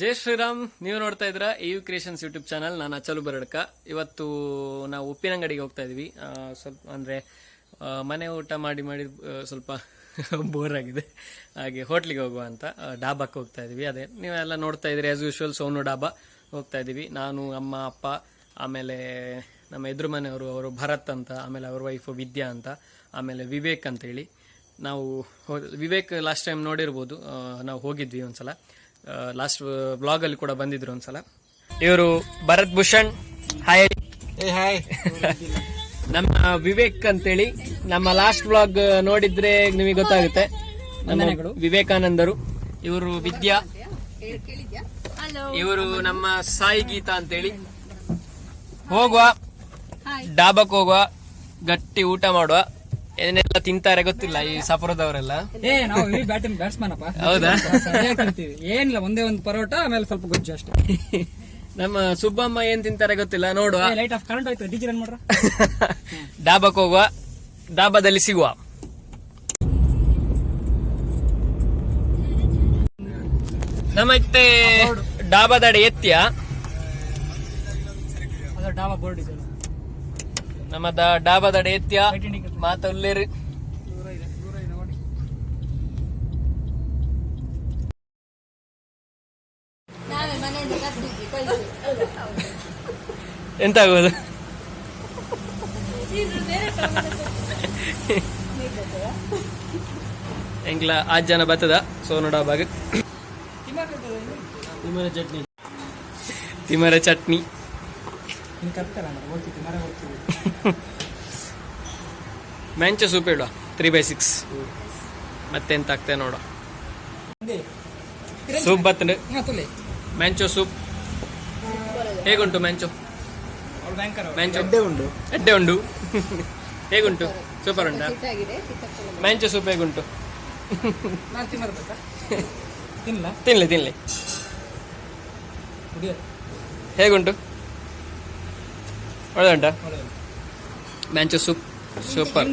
ಜೈ ಶ್ರೀರಾಮ್. ನೀವು ನೋಡ್ತಾ ಇದ್ರ EU ಕ್ರಿಯೇಷನ್ಸ್ ಯೂಟ್ಯೂಬ್ ಚಾನಲ್. ನಾನು ಅಚ್ಚಲು ಬರಡ್ಕ. ಇವತ್ತು ನಾವು ಉಪ್ಪಿನಂಗಡಿಗೆ ಹೋಗ್ತಾ ಇದೀವಿ. ಸ್ವಲ್ಪ ಅಂದ್ರೆ ಮನೆ ಊಟ ಮಾಡಿ ಸ್ವಲ್ಪ ಬೋರ್ ಆಗಿದೆ, ಹಾಗೆ ಹೋಟ್ಲಿಗೆ ಹೋಗುವ ಅಂತ ಡಾಬಾಕ್ಕೆ ಹೋಗ್ತಾ ಇದೀವಿ. ಅದೇ ನೀವೆಲ್ಲ ನೋಡ್ತಾ ಇದ್ರಿ, ಆಸ್ ಯೂಶುವಲ್ ಸೋನು ಡಾಬಾ ಹೋಗ್ತಾ ಇದೀವಿ. ನಾನು, ಅಮ್ಮ, ಅಪ್ಪ, ಆಮೇಲೆ ನಮ್ಮ ಎದುರು ಮನೆಯವರು, ಅವರು ಭರತ್ ಅಂತ, ಆಮೇಲೆ ಅವ್ರ ವೈಫ್ ವಿದ್ಯಾ ಅಂತ, ಆಮೇಲೆ ವಿವೇಕ್ ಅಂತ ಹೇಳಿ. ನಾವು ವಿವೇಕ್ ಲಾಸ್ಟ್ ಟೈಮ್ ನೋಡಿರ್ಬೋದು, ನಾವು ಹೋಗಿದ್ವಿ ಒಂದ್ಸಲ. ಲಾಸ್ಟ್ ವ್ಲಾಗ್ ಅಲ್ಲಿ ಕೂಡ ಬಂದಿದ್ರು ಒಂದ್ಸಲ. ಇವರು ಭರತ್ ಭೂಷಣ್. Hi hi. ನಮ್ಮ ವಿವೇಕ್ ಅಂತೇಳಿ, ನಮ್ಮ ಲಾಸ್ಟ್ ವ್ಲಾಗ್ ನೋಡಿದ್ರೆ ನಿಮಗೆ ಗೊತ್ತಾಗುತ್ತೆ. ನಮ್ಮ ವಿವೇಕಾನಂದರು. ಇವರು ವಿದ್ಯಾ. ಇವರು ನಮ್ಮ ಸಾಯಿ ಗೀತಾ ಅಂತೇಳಿ. ಹೋಗುವ ಡಾಬಾಕ್ ಹೋಗುವ, ಗಟ್ಟಿ ಊಟ ಮಾಡುವ. ಏನೆಲ್ಲ ತಿಂತಾರೆ ಗೊತ್ತಿಲ್ಲ ಈ ಸಪುರದವರೆಲ್ಲ. ಬ್ಯಾಟ್ಸ್ಮನ್ ಅಪ್ಪ. ಹೌದಾ? ಏನಿಲ್ಲ, ಒಂದೇ ಒಂದು ಪರೋಟ, ಆಮೇಲೆ ಸ್ವಲ್ಪ ಗೊಜ್ಜು ಅಷ್ಟೇ. ನಮ್ಮ ಸುಬ್ಬಮ್ಮ ಏನ್ ತಿಂತಾರೆ ಗೊತ್ತಿಲ್ಲ, ನೋಡುವ. ಲೈಟ್ ಆಫ್ ಕರೆಂಟ್ ಹೋಯ್ತು, ಡಿಜಿ ರನ್ ಮಾಡ್ರ. ಡಾಬಾಕ್ ಹೋಗುವ, ಡಾಬಾದಲ್ಲಿ ಸಿಗುವ. ನಮ್ಮತ್ತೆ ಡಾಬಾದಡೆ ಎತ್ತಿಯ ಡಾಬಾ ಬೋರ್ಡ್ ಇದೆ. ನಮ್ಮ ಡಾಬಾದಡೆ ಎತ್ತಿಯ ಮಾತಲ್ಲೇರಿ. ಎಂತ ಆಗೋದು? ಎಂಕ್ಲ 8 ಜನ ಬರ್ತದ ಸೋನು ಡಾಬಾಗ. ತಿಮರ ಚಟ್ನಿ. ಮ್ಯಾಂಚೋ ಸೂಪ್ ಹೇಳುವ 3/6. ಮತ್ತೆಂತ ಆಗ್ತದೆ ನೋಡುವ. ಸೂಪ್ ಬರ್ತದೆ, ಮ್ಯಾಂಚೋ ಸೂಪ್. ಹೇಗುಂಟು ಮ್ಯಾಂಚೋ? ಮ್ಯಾಂಚೋ ಎಡ್ಡೆ ಉಂಡು. ಹೇಗುಂಟು? ಸೂಪರ್ ಉಂಟಾ? ಮ್ಯಾಂಚೋ ಸೂಪ್ ಹೇಗುಂಟು? ತಿನ್ಲಿ. ಹೇಗುಂಟು? ಒಳ್ಳೆ ಉಂಟಾ ಮ್ಯಾಂಚೋ ಸೂಪ್? ಸೂಪರ್.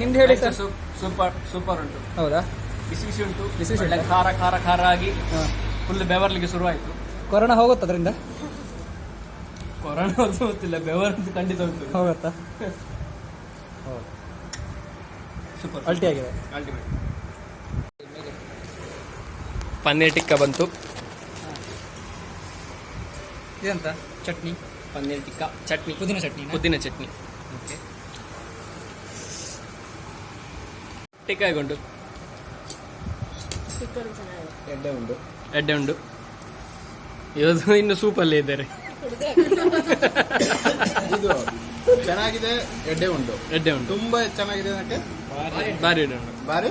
ನಿಮ್ದು ಹೇಳಿ ಸರ್. ಸೂಪರ್ ಉಂಟು. ಹೌದಾ? ಬಿಸಿ ಉಂಟು. ಖಾರ ಆಗಿ ಫುಲ್ ಬೆವರ್ಲಿಗೆ ಶುರು ಆಯ್ತು. ಕೊರೋನಾ ಹೋಗುತ್ತ ಅದರಿಂದ? ಕೊರೋನಾ ಗೊತ್ತಿಲ್ಲ, ಬೆವರ್ ಖಂಡಿತ ಉಂಟು. ಹೋಗುತ್ತಾ? ಸೂಪರ್, ಅಲ್ಟಿ ಆಗಿದೆ. ಪನ್ನೀರ್ ಟಿಕ್ಕ ಬಂತು. ಇದಂತ ಚಟ್ನಿ? ಪನ್ನೀರ್ ಟಿಕ್ಕ ಚಟ್ನಿ, ಪುದೀನ ಚಟ್ನಿ. ಟಿಕ್ಕ ಹೇಗುಂಟು? ಎಡ್ಡೆ ಉಂಡು. ಇವತ್ತು ಇನ್ನು ಸೂಪಲ್ಲೇ ಇದ್ದಾರೆ. ಇದು ಚೆನ್ನಾಗಿದೆ. ಎಡ್ಡೆ ಉಂಟು ತುಂಬಾ ಚೆನ್ನಾಗಿದೆ. ಭಾರಿ ಎಡ್ಡೆ ಉಂಟು. ಭಾರಿ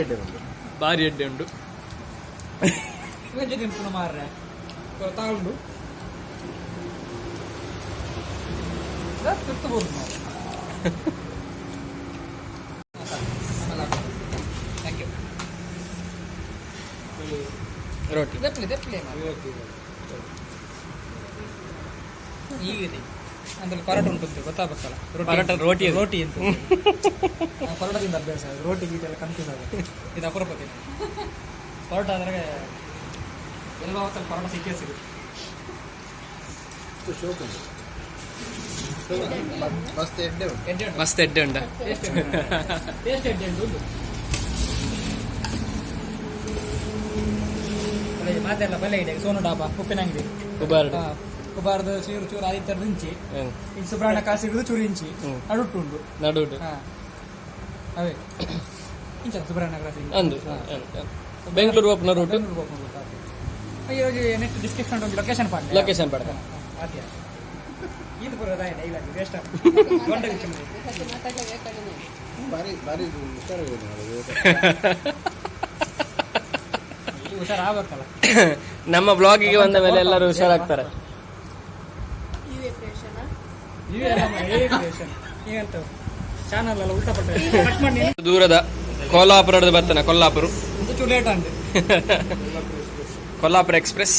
ಎಡ್ಡೆ ಉಂಟು. ಭಾರಿ ಎಡ್ಡೆ ಉಂಟು. ಮಾರ್ರೆ ತಗೊಂಡು ರೋಟಿ. ಹೀಗಿದೆ ಅಂದ್ರೆ ಪರೋಟ ಉಂಟು ಗೊತ್ತಾಗಬೇಕಲ್ಲ. ಪರೋಟ ರೋಟಿ ಅಂತ ಪರೋಟದಿಂದ ಅಭ್ಯಾಸ. ರೋಟಿ ಗೀಟೆಲ್ಲ ಕನ್ಫ್ಯೂಸ್ ಆಗುತ್ತೆ. ಇದು ಅಪರೂಪಕ್ಕೆ ಪರೋಟ ಅಂದ್ರೆ ಎಲ್ಲ ಹೊತ್ತಲ್ಲಿ ಪರೋಟ ಸಿಗುತ್ತೆ. ಮಸ್ತ್ ಎಡ್ಡೆ ಉಂಟ. ಮಾತೆಲ್ಲ ಬಲೆ ಇದೆ. ಸೋನು ಡಾಬಾ, ಉಪ್ಪಿನಂಗಡಿ, ಕುಬಾರ್ದು ಚೂರು ಆದಿತ್ಯರ ಇಂಚಿ, ಈಗ ಸುಬ್ರಹ್ಮಣ್ಯ ಕಾಸು ಸಿಗುದು ಚೂರು ಇಂಚಿ, ನಡುಟು ಅವೇ ಇಂಚ ಸುಬ್ರಹ್ಮಣ್ಯ ಕಾಸು ಅಂದು ಬೆಂಗಳೂರು ಓಪನ್ ರೂಟ್. ಇವಾಗ ನೆಕ್ಸ್ಟ್ ಡಿಸ್ಕ್ರಿಪ್ಷನ್ ಲೊಕೇಶನ್ ಪಾಡ ಇದು ಬರೋದ ವೇಸ್ಟ್ ಹುಷಾರಾಗಬೇಕಲ್ಲ. ನಮ್ಮ ಬ್ಲಾಗಿಗೆ ಬಂದ ಮೇಲೆ ಎಲ್ಲರೂ ಹುಷಾರಾಗ್ತಾರೆ. ಚಾನಲ್ ಎಲ್ಲ ಉಲ್ಟಾ ಪಟ್ಟ ದೂರದ ಕೋಲಾಪುರದ ಬರ್ತಾನ. ಕೊಲ್ಲಾಪುರ ಲೇಟ್ ಅಂತೆ. ಕೊಲ್ಲಾಪುರ ಎಕ್ಸ್ಪ್ರೆಸ್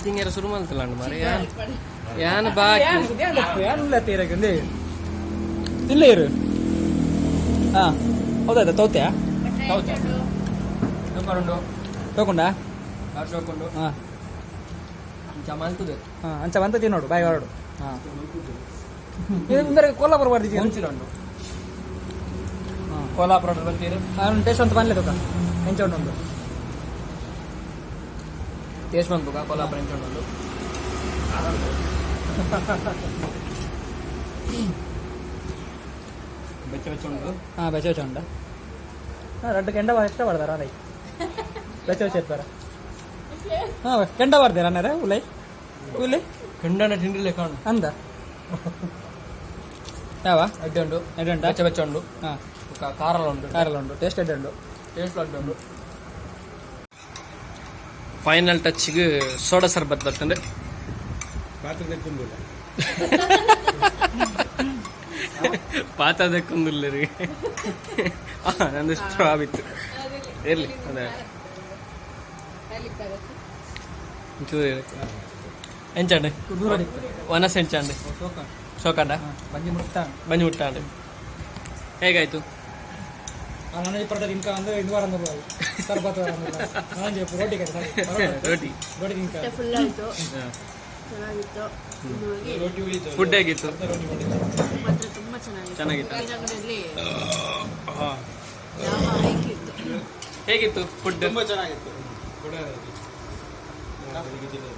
ತಿಂಗರ ಶುರು ಮಾಡ್ತಲ್ಲ ಮಾರಿ. ಯಾನ್ ಬಾಕಿ ಇಲ್ಲೇ ಇರು. ಹಾ ಹೌದಾ? ತೋತ್ಯಾ ತಗೊಂಡು ತಗೊಂಡ ತಗೊಂಡು ಹಾಂ ಮಲ್ತದೆ ಅಂಚ ಬಂತ ತಿನ್ನೋಡು ಬಾಯಿ ಹೊರಡು ಹಾಂ ಇದು ಮುಂದೆ ಕೋಲಾಪುರ ಬರ್ದಿದ್ದೀವಿ ಮುಂಚಿರಂಡು ಕೋಲಾಪುರ ಬರ್ತೀರಿ ಟೇಸ್ಟ್ ಅಂತ ಬಂದ್ಲೆ ತಗ ಹೆಂಚ ಉಂಟು ಟೇಸ್ಟ್ ಬಂತು ಕೋಲಾಪುರ ಎಂಚೊಂಡು ಬೆಚ್ಚ ಬೆಚ್ಚ ಉಂಟು ಹಾಂ ಬೆಚ್ಚ ಬೆಚ್ಚ ಉಂಟ రెండు గంట ఎక్స్ట్రా పడతారా అన్నయ్య బెచ్చ చెప్పారా గంట పడతారా అన్నారా ఉలై ఉలై ಗಂಡನ ತಿಂಡಿಲೆ ಕಾಣು ಅಂದ ಯಾವಾ ಅಡ್ಡೆ ಉಂಟು ಎಡ್ಡುಂಟ ಬೆಚ್ಚ ಬೆಚ್ಚ ಉಂಟು ಹಾಂ ಕಾರಲ್ಲ ಉಂಟು ಕಾರಲ್ಲ ಉಂಟು ಟೇಸ್ಟ್ ಎಡ್ಡುಂಡು ಟೇಸ್ಟ್ ಅಡ್ಡೆ ಉಂಟು ಫೈನಲ್ ಟಚ್ಗೆ ಸೋಡಾ ಸರ್ಬತ್ ಬರ್ತಂದ್ರೆ ಪಾತ್ರದ ಕುಂದಿಲ್ಲ ರೀ ನಂದು ಸ್ಟ್ರಾ ಬಿತ್ತು ಇರ್ಲಿ ಅದೇ ಚೂರು ಎಂಚಂಡೆ ವನಸ್ ಎಂಚಂಡೆ ಶೋಕಂಡ ಬಂಜಿ ಮುಟ್ಟಾನು ಬಂಜಿ ಮುಟ್ಟಾಂಡೆ ಹೇಗಾಯ್ತು ನಾನು ಇಪ್ಪತ್ತೈದು ಇಂಕ ಅಂದ್ರೆ ಇದು ವಾರ ಸರ್ಬತ್ ನಾನು చెప్పు ರೋಟಿ ರೋಟಿ ರೋಟಿ ಇಂಕ ಫುಲ್ ಆಯ್ತು ಚೆನ್ನಾಗಿತ್ತು ಫುಡ್ ಹೇಗಿತ್ತು ಮಾತ್ರ ತುಂಬಾ ಚೆನ್ನಾಗಿತ್ತು ಚೆನ್ನಾಗಿತ್ತು ಅಂಗಡಿಯಲ್ಲಿ ಯಾವ ಹೈಕ್ ಇತ್ತು ಹೇಗಿತ್ತು ಫುಡ್ ತುಂಬಾ ಚೆನ್ನಾಗಿತ್ತು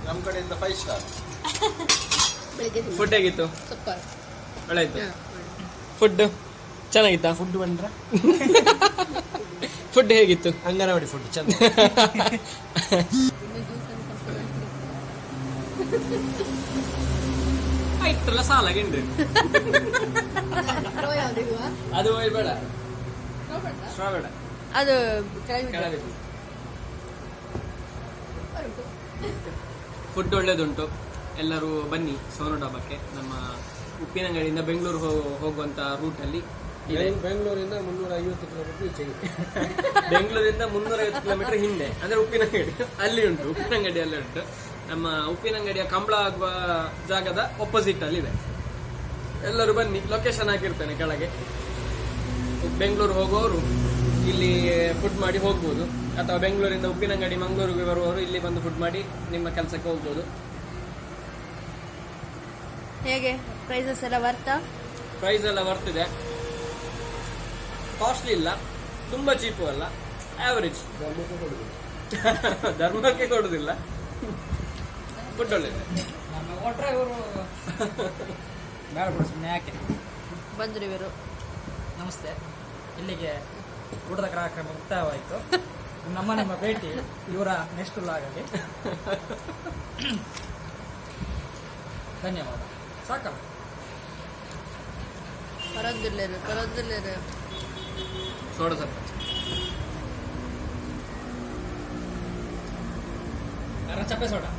ನಮ್ಮ ಕಡೆಯಿಂದ 5 ಸ್ಟಾರ್. ಬೆಳಿಗ್ಗೆ ಫುಡ್ ಹೇಗಿತ್ತು ಸೂಪರ್ ಒಳ್ಳೆ ಇತ್ತು ಫುಡ್ ಚೆನ್ನಾಗಿತ್ತಾ ಫುಡ್ ಬಂದ್ರ ಫುಡ್ ಹೇಗಿತ್ತು ಅಂಗನವಾಡಿ ಫುಡ್ ಚಂದ. ಆಯ್ತಲ್ಲ ಸಾಲ ಗೆಂಡು ಅದು ಬೇಡ ಸ್ಟ್ರಾ ಬೇಡ ಅದು ಕೆಳಗೆ ಕೆಳಗೆ ಫುಡ್ ಒಳ್ಳೇದುಂಟು. ಎಲ್ಲರೂ ಬನ್ನಿ ಸೋನು ಡಾಬಾಕ್ಕೆ. ನಮ್ಮ ಉಪ್ಪಿನಂಗಡಿಯಿಂದ ಬೆಂಗಳೂರು ಹೋಗುವಂತ ರೂಟಲ್ಲಿ ಇದೆ. ಬೆಂಗಳೂರಿಂದ 350 ಕಿಲೋಮೀಟರ್ ಈಚೆಗೆ. ಬೆಂಗಳೂರಿಂದ 350 ಕಿಲೋಮೀಟರ್ ಹಿಂದೆ ಅಂದ್ರೆ ಉಪ್ಪಿನಂಗಡಿ ಅಲ್ಲಿ ಉಂಟು. ಉಪ್ಪಿನಂಗಡಿ ಅಲ್ಲಿ ಉಂಟು. ನಮ್ಮ ಉಪ್ಪಿನಂಗಡಿಯ ಕಂಬಳ ಆಗುವ ಜಾಗದ ಒಪೋಸಿಟ್ ಅಲ್ಲಿ ಇದೆ. ಎಲ್ಲರೂ ಬನ್ನಿ, ಲೊಕೇಶನ್ ಹಾಕಿರ್ತೇನೆ ಕೆಳಗೆ. ಬೆಂಗಳೂರು ಹೋಗುವವರು ಇಲ್ಲಿ ಫುಡ್ ಮಾಡಿ ಹೋಗ್ಬೋದು, ಅಥವಾ ಬೆಂಗಳೂರಿಂದ ಉಪ್ಪಿನಂಗಡಿ ಮಂಗಳೂರಿಗೆ ಬರುವವರು ಇಲ್ಲಿ ಬಂದು ಫುಡ್ ಮಾಡಿ ನಿಮ್ಮ ಕೆಲಸಕ್ಕೆ ಹೋಗ್ಬೋದು. ಹೇಗೆ ಪ್ರೈಸಸ್ ಎಲ್ಲ ಬರ್ತಾ? ಪ್ರೈಸ್ ಎಲ್ಲ ಬರ್ತಿದೆ, ಕಾಸ್ಟ್ಲಿ ಇಲ್ಲ, ತುಂಬಾ ಚೀಪು ಅಲ್ಲ, ಆವರೇಜ್. ಧರ್ಮಕ್ಕೆ ಕೊಡುದಿಲ್ಲ, ಫುಡ್ ಒಳ್ಳೆಇದೆ. ಕೊಟ್ರೆ ಇವರು ಬೇಡ ಬಿಡು ಸುಮ್ಮನೆ ಯಾಕೆ. ಬಂದ್ರು ಇವರು. ನಮಸ್ತೆ. ಇಲ್ಲಿಗೆ ಊಟದ ಕಾರ್ಯಕ್ರಮ ಮುಕ್ತಾಯವಾಯಿತು. ನಮ್ಮ ಭೇಟಿ ಇವರ ನೆಕ್ಸ್ಟ್ ಆಗಲಿ. ಧನ್ಯವಾದ. ಸಾಕಲ್ಲ ಪರದಿಲ್ಲರು ಸೋಡಾ ಸ್ವಲ್ಪ ಚಪ್ಪೆ ಸೋಡಾ.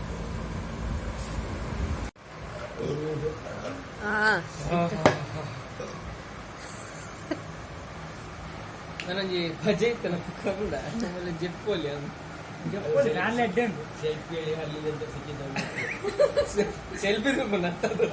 ನನಗೆ ಭಜೆ ಇತ್ತಲ್ಲ ಕರುಡ, ಆಮೇಲೆ ಜೆಪ್ಪೋಲಿ ಅದು ನಾನು ಎಡ್ಡೆ ಉಂಟು. ಸೆಲ್ಫಿ ಹೇಳಿ ಅಲ್ಲಿ ಸೆಲ್ಫಿ ನತ್ತದು.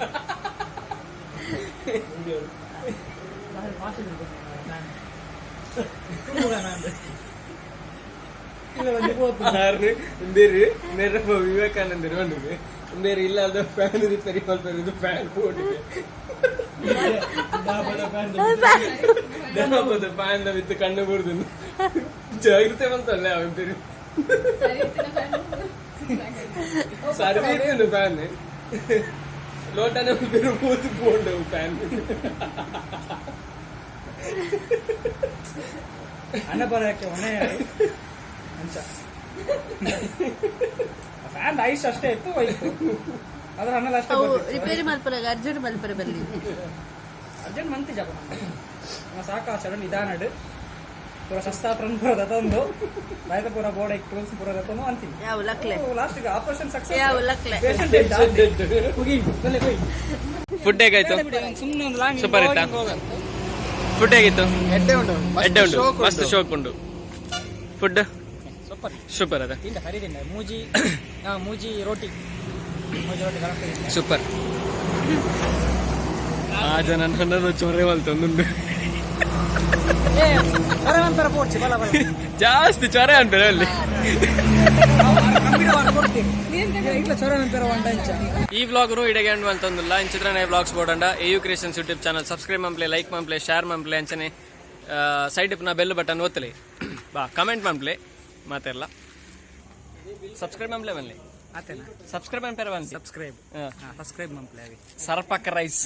ಬೇರೆ ನೆರಪ ವಿವೇಕಾನಂದರು ಒಟ್ಟಿಗೆ ಬೇರೆ ಇಲ್ಲದ ಫ್ಯಾನ್ ರಿಪೇರಿ ಮಾಡ್ತಾರೆ. ಫ್ಯಾನ್ ಕೊಟ್ಟಿಗೆ ದಾಬದ ಫ್ಯಾನ್ ಬಿತ್ತು ಕಣ್ಣು ಬಿಡುದು ಜಾಗ್ರತೆ ಬಂತಲ್ಲ ಅವನ ಬೇರೆ ಸರಿ ಫ್ಯಾನ್ ಲೋಟನ ಬೇರೆ ಮೂತು ಬೋಂಡವು ಫ್ಯಾನ್ ಅನ್ನ ಬರೋಕ್ಕೆ ಹೊಣೆ ಅಂಚ ಫ್ಯಾನ್ ಐಸ್ ಅಷ್ಟೇ ಇತ್ತು, ಹೋಯ್ತು. ಅದ್ರ ಅನ್ನದ ಅಷ್ಟೇ ರಿಪೇರಿ ಮಲ್ಪರ ಅರ್ಜೆಂಟ್ ಮಲ್ಪರ ಬರ್ಲಿ ಅರ್ಜೆಂಟ್ ಮಂತಿ ಜಪ ಸಾಕ ಸಡನ್ ಇದಾನಡು ಪೂರ ಶಸ್ತ್ರಾಸ್ತ್ರ ಪೂರದೊಂದು ರೈತ ಪೂರ ಬೋರ್ಡ್ ಟೂಲ್ಸ್ ಪೂರದೊಂದು ಅಂತೀನಿ. ಯಾವ ಲಕ್ಲೆ ಲಾಸ್ಟ್ಗೆ ಆಪರೇಷನ್ ಸಕ್ಸಸ್. ಯಾವ ಲಕ್ಲೆ ಫುಡ್ ಹೇಗಾಯ್ತು? ಸುಮ್ಮನೆ ಒಂದು ಲಾಂಗ್ ಸೂಪರ್ ಇತ್ತಾ? ಫುಡ್ ಹೇಗಿತ್ತು? ಎಡ್ಡೆ ಉಂಟು, ಎಡ್ಡೆ ಉಂಟು, ಮಸ್ತ್ ಶೋಕ್ ಉಂಟು. ಫುಡ್ ಸೂಪರ್ ಸೂಪರ್ ಅದ. ತಿಂದ ಹರಿದಿಂದ ಮೂಜಿ ರೋಟಿ ಕರೆಕ್ಟ್ ಸೂಪರ್. ಆ ಜನ ನನ್ನ ಚೊರೆ ಮಲ್ತೊಂದು ಸರವಂತರ ಪೋರ್ಚಿ ಬಲ ಬಲ ಜಾಸ್ತಿ ಚೊರೆ ಅನ್ಬೇರೆ ಅಲ್ಲಿ ಇಟ್ಲ ಸರವಂತರ ಒಂಡ ಇಂಚ ಈ ವ್ಲಾಗ್ ಇಡೆಗೆ ಅಂಡ್ ಅಂತಂದಿಲ್ಲ ಇಂಚಿತ್ರನೇ ವ್ಲಾಗ್ಸ್ ಬೋಡಂಡ AU creations YouTube channel subscribe ಮಂಪ್ಲೆ ಲೈಕ್ ಮಂಪ್ಲೆ ಶೇರ್ ಮಂಪ್ಲೆ ಅಂಚನೆ ಸೈಡ್ ನ ಬೆಲ್ ಬಟನ್ ಒತ್ತಲಿ ಬಾ ಕಮೆಂಟ್ ಮಂಪ್ಲೆ ಮಾತೆಲ್ಲ ಸಬ್ಸ್ಕ್ರೈಬ್ ಮಂಪ್ಲೆ ಬನ್ನಿ ಆತೇನಾ ಸಬ್ಸ್ಕ್ರೈಬ್ ಮಂಪ್ಲೆ ಬನ್ನಿ ಸಬ್ಸ್ಕ್ರೈಬ್ ಮಂಪ್ಲೆ ಸರ್ಪಕ್ಕ ರೈಸ್